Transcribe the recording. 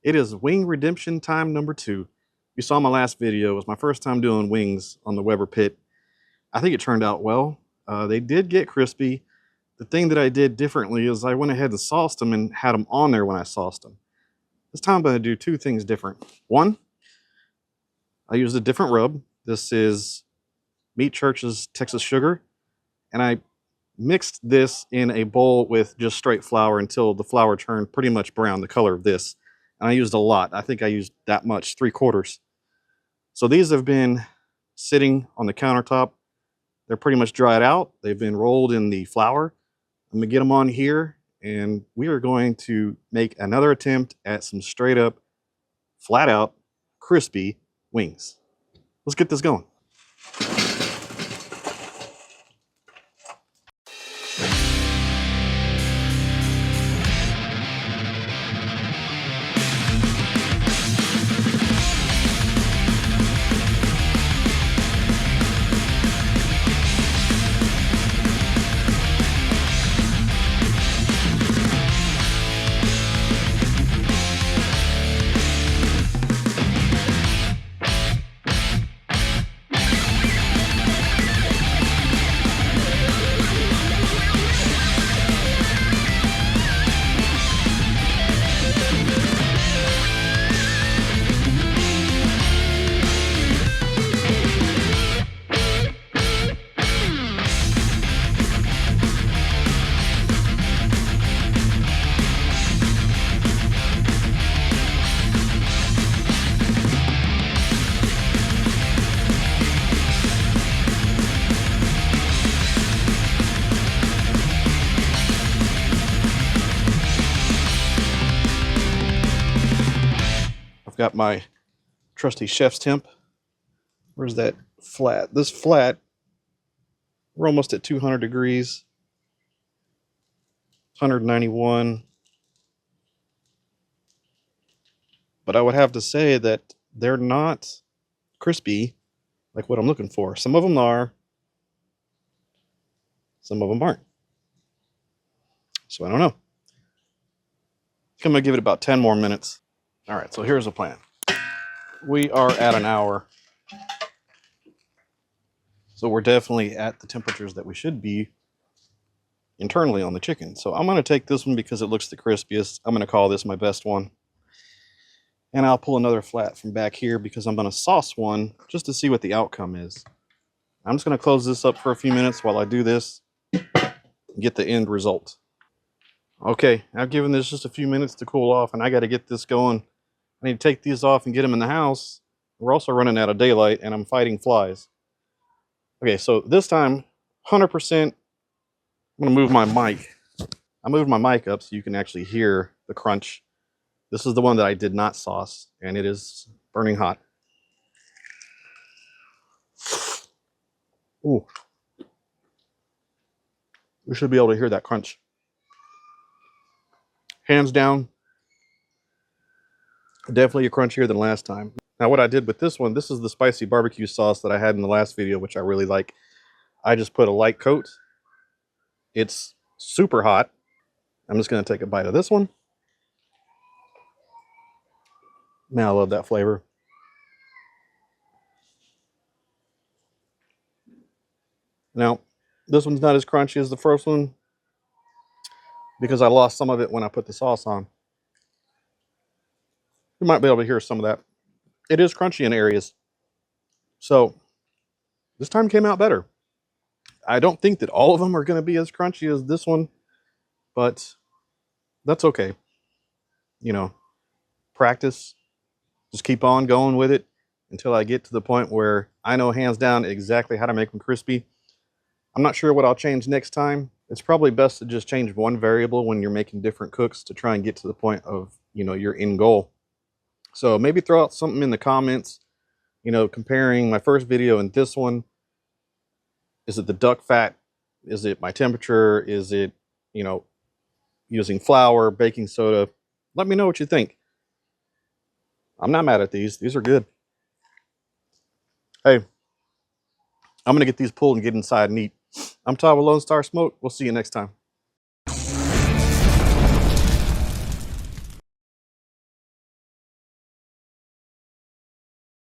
It is wing redemption time number 2. You saw my last video. It was my first time doing wings on the Weber pit. I think it turned out well. They did get crispy. The thing that I did differently is I went ahead and sauced them and had them on there when I sauced them. This time I'm going to do 2 things different. One, I used a different rub. This is Meat Church's Texas Sugar. And I mixed this in a bowl with just straight flour until the flour turned pretty much brown, the color of this. And I used a lot. I think I used that much, 3/4. So these have been sitting on the countertop. They're pretty much dried out. They've been rolled in the flour. I'm gonna get them on here and we are going to make another attempt at some straight up, flat out, crispy wings. Let's get this going. Got my trusty chef's temp. Where's that flat? This flat, we're almost at 200 degrees. 191. But I would have to say that they're not crispy like what I'm looking for. Some of them are. Some of them aren't. So I don't know. I'm going to give it about 10 more minutes. All right, so here's the plan. We are at an hour. So we're definitely at the temperatures that we should be internally on the chicken. So I'm going to take this one because it looks the crispiest. I'm going to call this my best one. And I'll pull another flat from back here because I'm going to sauce one just to see what the outcome is. I'm just going to close this up for a few minutes while I do this and get the end result. Okay, I've given this just a few minutes to cool off and I got to get this going. I need to take these off and get them in the house. We're also running out of daylight and I'm fighting flies. Okay, so this time, 100%, I'm going to move my mic. I moved my mic up so you can actually hear the crunch. This is the one that I did not sauce and it is burning hot. Ooh. We should be able to hear that crunch. Hands down, definitely crunchier than last time. Now what I did with this one, this is the spicy barbecue sauce that I had in the last video, which I really like. I just put a light coat. It's super hot. I'm just going to take a bite of this one. Man, I love that flavor. Now, this one's not as crunchy as the first one because I lost some of it when I put the sauce on. You might be able to hear some of that. It is crunchy in areas. So this time came out better. I don't think that all of them are going to be as crunchy as this one, but that's okay. You know, practice. Just keep on going with it until I get to the point where I know hands down exactly how to make them crispy. I'm not sure what I'll change next time. It's probably best to just change one variable when you're making different cooks to try and get to the point of, you know, your end goal. So maybe throw out something in the comments, you know, comparing my first video and this one. Is it the duck fat? Is it my temperature? Is it, you know, using flour, baking soda? Let me know what you think. I'm not mad at these. These are good. Hey, I'm going to get these pulled and get inside and eat. I'm Todd with Lone Star Smoke. We'll see you next time.